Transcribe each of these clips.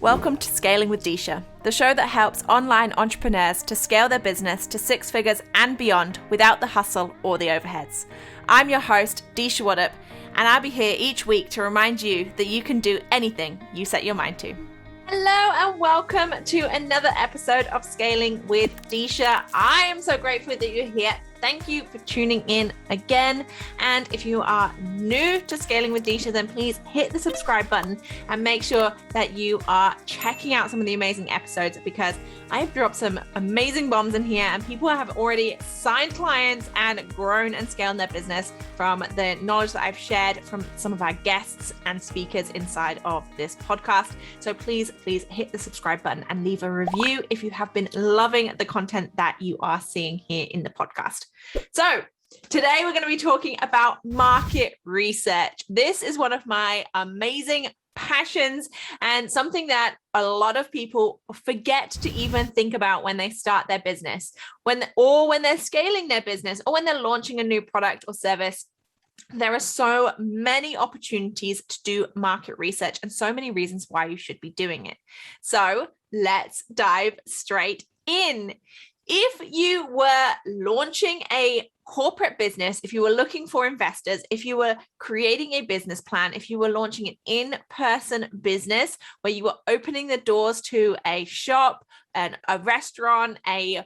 Welcome to Scaling with Disha, the show that helps online entrepreneurs to scale their business to six figures and beyond without the hustle or the overheads. I'm your host, Disha Waddup, and I'll be here each week to remind you that you can do anything you set your mind to. Hello and welcome to another episode of Scaling with Disha. I am so grateful that you're here. Thank you for tuning in again. And if you are new to Scaling with Disha, then please hit the subscribe button and make sure that you are checking out some of the amazing episodes, because I've dropped some amazing bombs in here and people have already signed clients and grown and scaled their business from the knowledge that I've shared from some of our guests and speakers inside of this podcast. So please hit the subscribe button and leave a review if you have been loving the content that you are seeing here in the podcast. So today we're going to be talking about market research. This is one of my amazing passions and something that a lot of people forget to even think about when they start their business, when they're scaling their business, or when they're launching a new product or service. There are so many opportunities to do market research and so many reasons why you should be doing it. So let's dive straight in. If you were launching a corporate business, if you were looking for investors, if you were creating a business plan, if you were launching an in-person business where you were opening the doors to a shop and a restaurant, a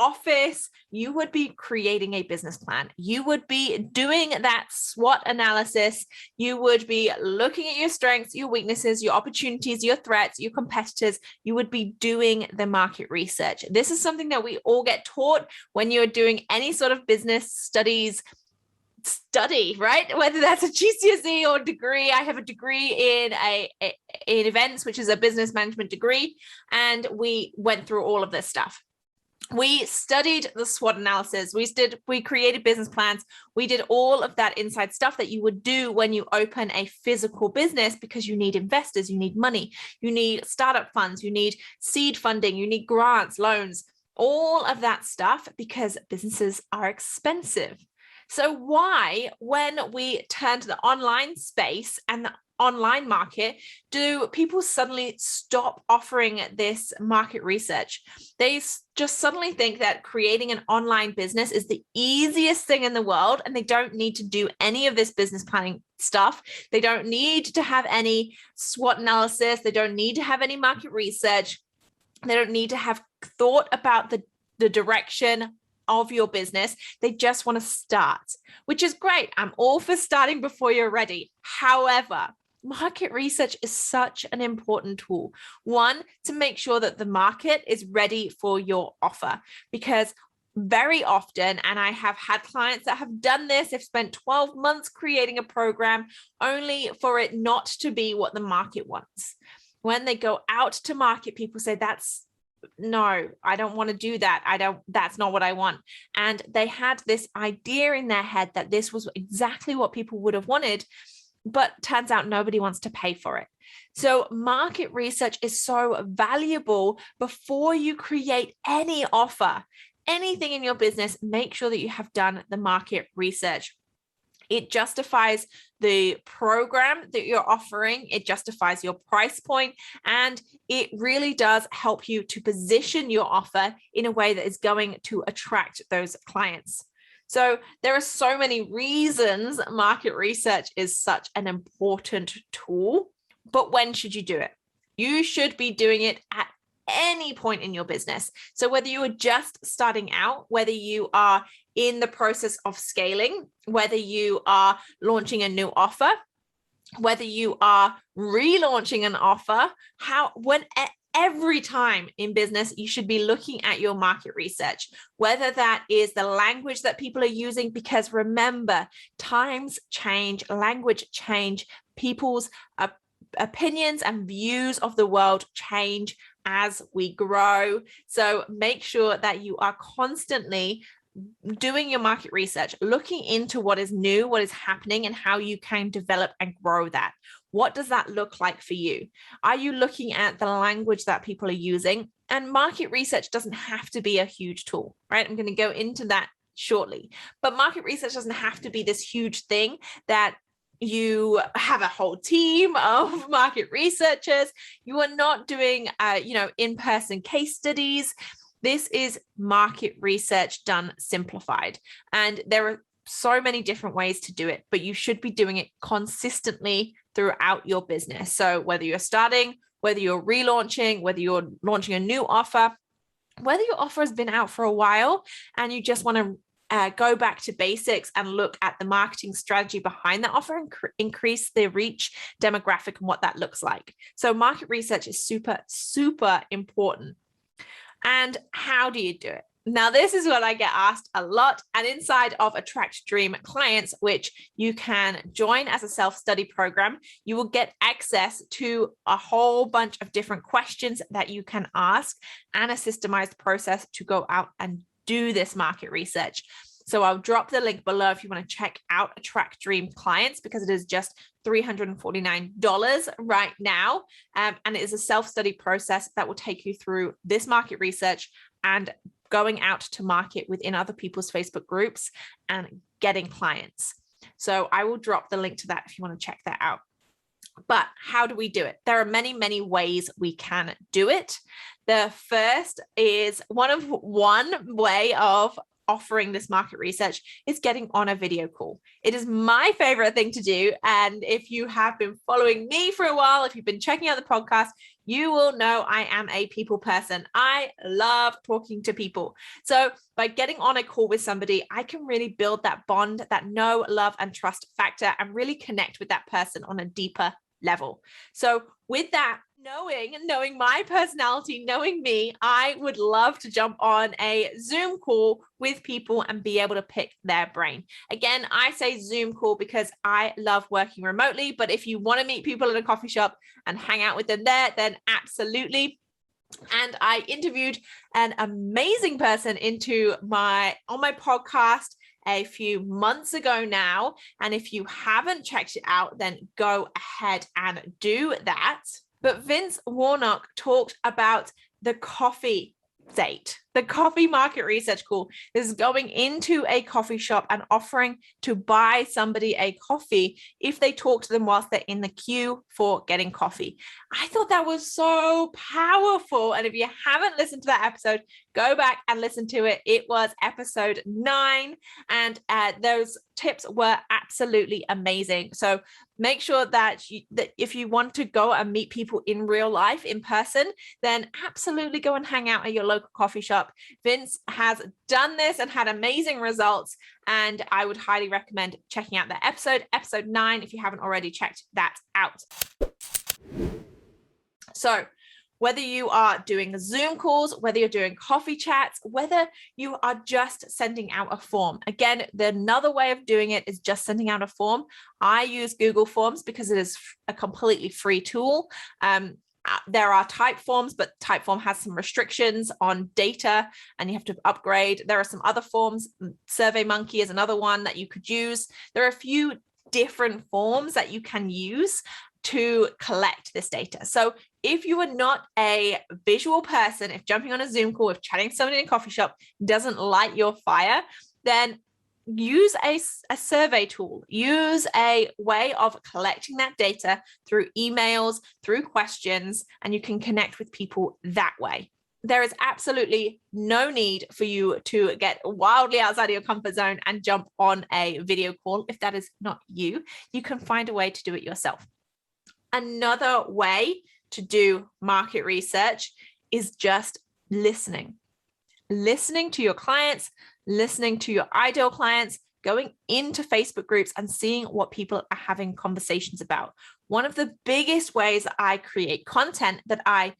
office, you would be creating a business plan. You would be doing that SWOT analysis. You would be looking at your strengths, your weaknesses, your opportunities, your threats, your competitors. You would be doing the market research. This is something that we all get taught when you're doing any sort of business study, right? Whether that's a GCSE or degree. I have a degree in events, which is a business management degree, and we went through all of this stuff. We studied the SWOT analysis. We created business plans. We did all of that inside stuff that you would do when you open a physical business, because you need investors, you need money, you need startup funds, you need seed funding, you need grants, loans, all of that stuff, because businesses are expensive. So why, when we turn to the online space and the online market, do people suddenly stop offering this market research? They just suddenly think that creating an online business is the easiest thing in the world, and they don't need to do any of this business planning stuff. They don't need to have any SWOT analysis. They don't need to have any market research. They don't need to have thought about the direction of your business. They just want to start, which is great. I'm all for starting before you're ready. However, market research is such an important tool. One, to make sure that the market is ready for your offer, because very often, and I have had clients that have done this, they've spent 12 months creating a program only for it not to be what the market wants. When they go out to market, people say, no, I don't want to do that. That's not what I want. And they had this idea in their head that this was exactly what people would have wanted, but turns out nobody wants to pay for it. So market research is so valuable. Before you create any offer, anything in your business, make sure that you have done the market research. It justifies the program that you're offering. It justifies your price point, and it really does help you to position your offer in a way that is going to attract those clients. So there are so many reasons market research is such an important tool, but when should you do it? You should be doing it at any point in your business. So whether you are just starting out, whether you are in the process of scaling, whether you are launching a new offer, whether you are relaunching an offer, every time in business, you should be looking at your market research, whether that is the language that people are using, because remember, times change, language change, people's opinions and views of the world change as we grow. So make sure that you are constantly doing your market research, looking into what is new, what is happening, and how you can develop and grow that. What does that look like for you? Are you looking at the language that people are using? And market research doesn't have to be a huge tool, right? I'm going to go into that shortly. But market research doesn't have to be this huge thing that you have a whole team of market researchers. You are not doing, in-person case studies. This is market research done simplified. And there are so many different ways to do it, but you should be doing it consistently throughout your business. So whether you're starting, whether you're relaunching, whether you're launching a new offer, whether your offer has been out for a while and you just want to go back to basics and look at the marketing strategy behind that offer and increase the reach, demographic, and what that looks like. So market research is super, super important. And how do you do it? Now, this is what I get asked a lot. And inside of Attract Dream Clients, which you can join as a self-study program, you will get access to a whole bunch of different questions that you can ask and a systemized process to go out and do this market research. So I'll drop the link below if you want to check out Attract Dream Clients, because it is just $349 right now. And it is a self-study process that will take you through this market research and going out to market within other people's Facebook groups and getting clients. So I will drop the link to that if you want to check that out. But how do we do it? There are many, many ways we can do it. The first is one way of offering this market research is getting on a video call. It is my favorite thing to do. And if you have been following me for a while, if you've been checking out the podcast, you will know I am a people person. I love talking to people. So by getting on a call with somebody, I can really build that bond, that know, love, and trust factor, and really connect with that person on a deeper level. So with that, knowing my personality, knowing me, I would love to jump on a Zoom call with people and be able to pick their brain. Again, I say Zoom call because I love working remotely, but if you want to meet people in a coffee shop and hang out with them there, then absolutely. And I interviewed an amazing person on my podcast a few months ago now. And if you haven't checked it out, then go ahead and do that. But Vince Warnock talked about the coffee date, the coffee market research call. Is going into a coffee shop and offering to buy somebody a coffee if they talk to them whilst they're in the queue for getting coffee. I thought that was so powerful. And if you haven't listened to that episode, go back and listen to it. It was episode 9, and those tips were absolutely amazing. So make sure that if you want to go and meet people in real life, in person, then absolutely go and hang out at your local coffee shop. Vince has done this and had amazing results, and I would highly recommend checking out that episode 9, if you haven't already checked that out. So whether you are doing Zoom calls, whether you're doing coffee chats, whether you are just sending out a form. Again, another way of doing it is just sending out a form. I use Google Forms because it is a completely free tool. There are Typeforms, but Typeform has some restrictions on data and you have to upgrade. There are some other forms. SurveyMonkey is another one that you could use. There are a few different forms that you can use to collect this data. So if you are not a visual person, if jumping on a Zoom call, if chatting to somebody in a coffee shop doesn't light your fire, then use a survey tool. Use a way of collecting that data through emails, through questions, and you can connect with people that way. There is absolutely no need for you to get wildly outside of your comfort zone and jump on a video call. If that is not you, you can find a way to do it yourself. Another way to do market research is just listening to your clients, listening to your ideal clients, going into Facebook groups and seeing what people are having conversations about. One of the biggest ways that I create content, that I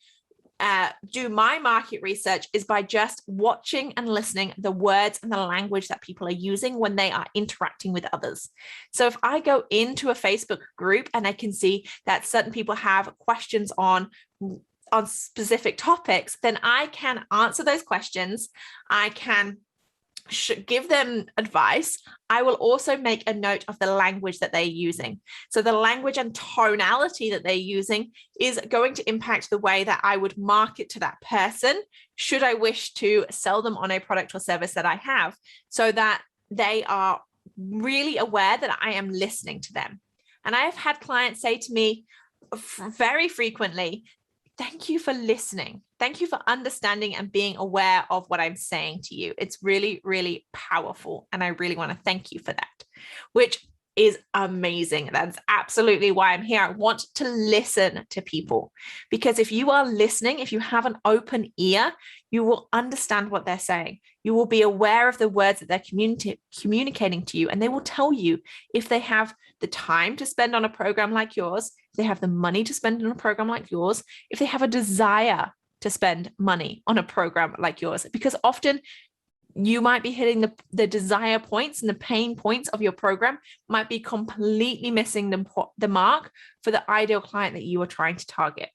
do my market research, is by just watching and listening the words and the language that people are using when they are interacting with others. So if I go into a Facebook group and I can see that certain people have questions on specific topics, then I can answer those questions. I can give them advice. I will also make a note of the language that they're using. So the language and tonality that they're using is going to impact the way that I would market to that person, should I wish to sell them on a product or service that I have, so that they are really aware that I am listening to them. And I have had clients say to me very frequently, thank you for listening. Thank you for understanding and being aware of what I'm saying to you. It's really, really powerful. And I really want to thank you for that, which is amazing. That's absolutely why I'm here. I want to listen to people, because if you are listening, if you have an open ear, you will understand what they're saying. You will be aware of the words that they're communicating to you, and they will tell you if they have the time to spend on a program like yours, if they have the money to spend on a program like yours, if they have a desire to spend money on a program like yours, because often you might be hitting the desire points and the pain points of your program might be completely missing the mark for the ideal client that you are trying to target.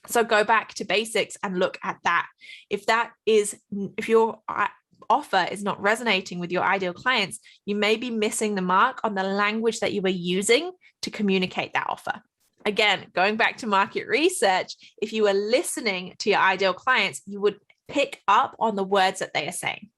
So go back to basics and look at that. If your offer is not resonating with your ideal clients, you may be missing the mark on the language that you are using to communicate that offer. Again, going back to market research, if you are listening to your ideal clients, you would pick up on the words that they are saying.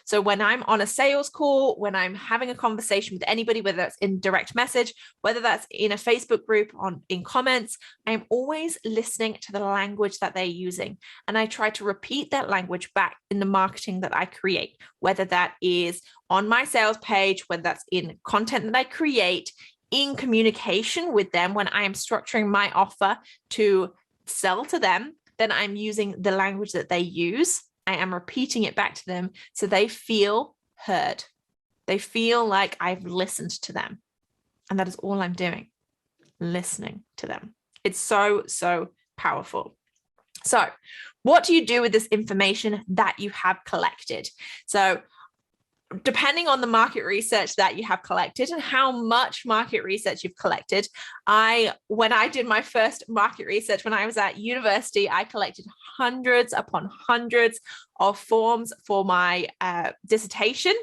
So when I'm on a sales call, when I'm having a conversation with anybody, whether that's in direct message, whether that's in a Facebook group in comments, I'm always listening to the language that they're using. And I try to repeat that language back in the marketing that I create, whether that is on my sales page, whether that's in content that I create, in communication with them when I am structuring my offer to sell to them, then I'm using the language that they use. I am repeating it back to them so they feel heard. They feel like I've listened to them. And that is all I'm doing, listening to them. It's so, so powerful. So what do you do with this information that you have collected? So depending on the market research that you have collected and how much market research you've collected, when I did my first market research when I was at university, I collected hundreds upon hundreds of forms for my dissertation.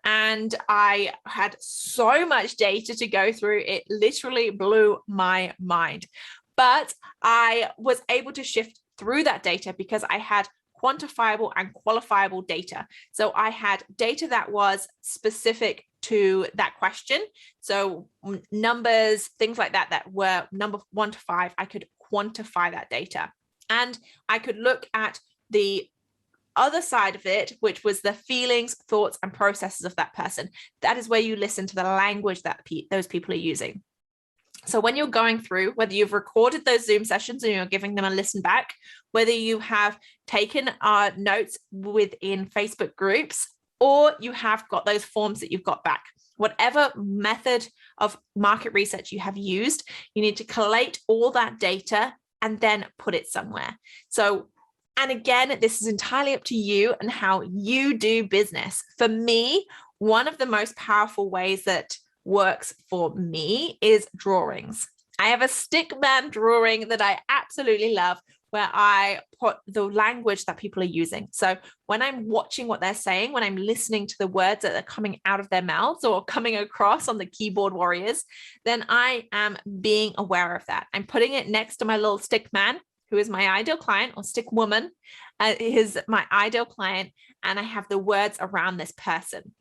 And I had so much data to go through. It literally blew my mind. But I was able to shift through that data because I had quantifiable and qualifiable data. So I had data that was specific to that question. So numbers, things like that, that were number 1 to 5, I could quantify that data. And I could look at the other side of it, which was the feelings, thoughts, and processes of that person. That is where you listen to the language that those people are using. So when you're going through, whether you've recorded those Zoom sessions and you're giving them a listen back, whether you have taken notes within Facebook groups, or you have got those forms that you've got back, whatever method of market research you have used, you need to collate all that data and then put it somewhere. So, and again, this is entirely up to you and how you do business. For me, one of the most powerful ways that works for me is drawings. I have a stickman drawing that I absolutely love, where I put the language that people are using. So when I'm watching what they're saying, when I'm listening to the words that are coming out of their mouths or coming across on the keyboard warriors, then I am being aware of that. I'm putting it next to my little stick man, who is my ideal client, or stick woman is my ideal client. And I have the words around this person.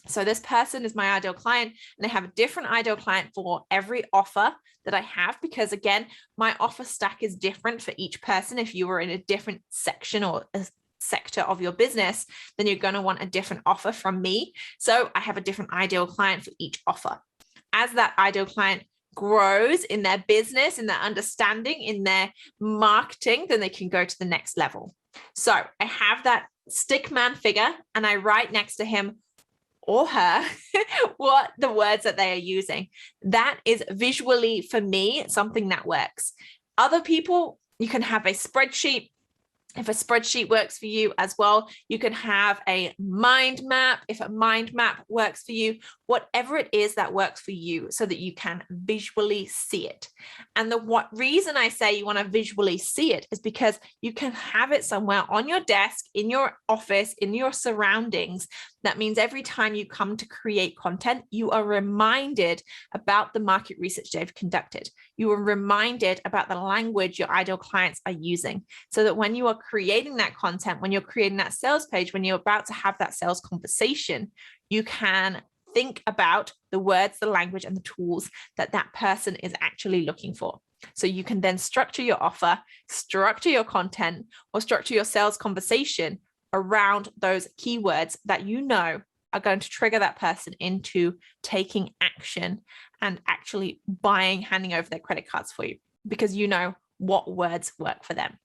So this person is my ideal client, and I have a different ideal client for every offer that I have, because again, my offer stack is different for each person. If you were in a different section or a sector of your business, then you're going to want a different offer from me. So I have a different ideal client for each offer. As that ideal client grows in their business, in their understanding, in their marketing, then they can go to the next level. So I have that stick man figure, and I write next to him or her what the words that they are using. That is visually, for me, something that works. Other people, you can have a spreadsheet. If a spreadsheet works for you as well, you can have a mind map. If a mind map works for you, whatever it is that works for you, so that you can visually see it. And the reason I say you want to visually see it is because you can have it somewhere on your desk, in your office, in your surroundings. That means every time you come to create content, you are reminded about the market research they've conducted. You are reminded about the language your ideal clients are using, so that when you are creating that content, when you're creating that sales page, when you're about to have that sales conversation, you can think about the words, the language, and the tools that that person is actually looking for. So you can then structure your offer, structure your content, or structure your sales conversation around those keywords that you know are going to trigger that person into taking action and actually buying, handing over their credit cards for you, because you know what words work for them.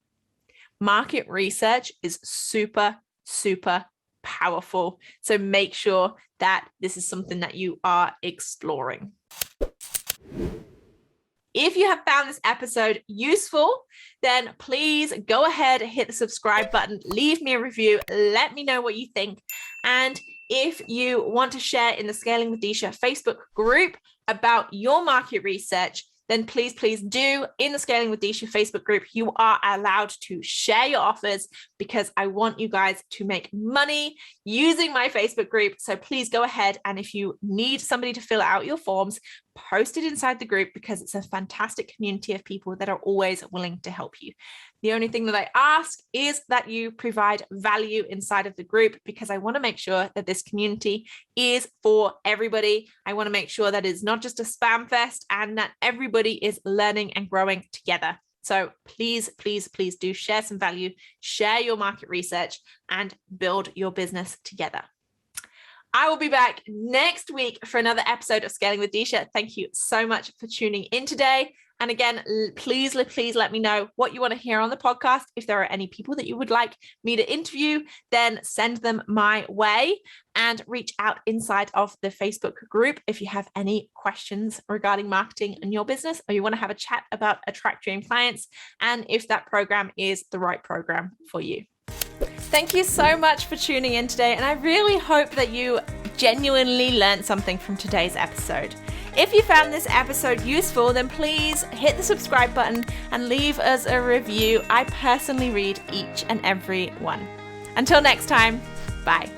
Market research is super, super powerful. So make sure that this is something that you are exploring. If you have found this episode useful, then please go ahead, hit the subscribe button, leave me a review, let me know what you think. And if you want to share in the Scaling with Disha Facebook group about your market research, then please do. In the Scaling with Disha Facebook group, you are allowed to share your offers, because I want you guys to make money using my Facebook group. So please go ahead, and if you need somebody to fill out your forms, post it inside the group, because it's a fantastic community of people that are always willing to help you. The only thing that I ask is that you provide value inside of the group, because I want to make sure that this community is for everybody. I want to make sure that it's not just a spam fest, and that everybody is learning and growing together. So please do share some value, share your market research, and build your business together. I will be back next week for another episode of Scaling with Disha. Thank you so much for tuning in today. And again, please let me know what you want to hear on the podcast. If there are any people that you would like me to interview, then send them my way, and reach out inside of the Facebook group if you have any questions regarding marketing in your business, or you want to have a chat about Attract Dream Clients, and if that program is the right program for you. Thank you so much for tuning in today, and I really hope that you genuinely learned something from today's episode. If you found this episode useful, then please hit the subscribe button and leave us a review. I personally read each and every one. Until next time, bye.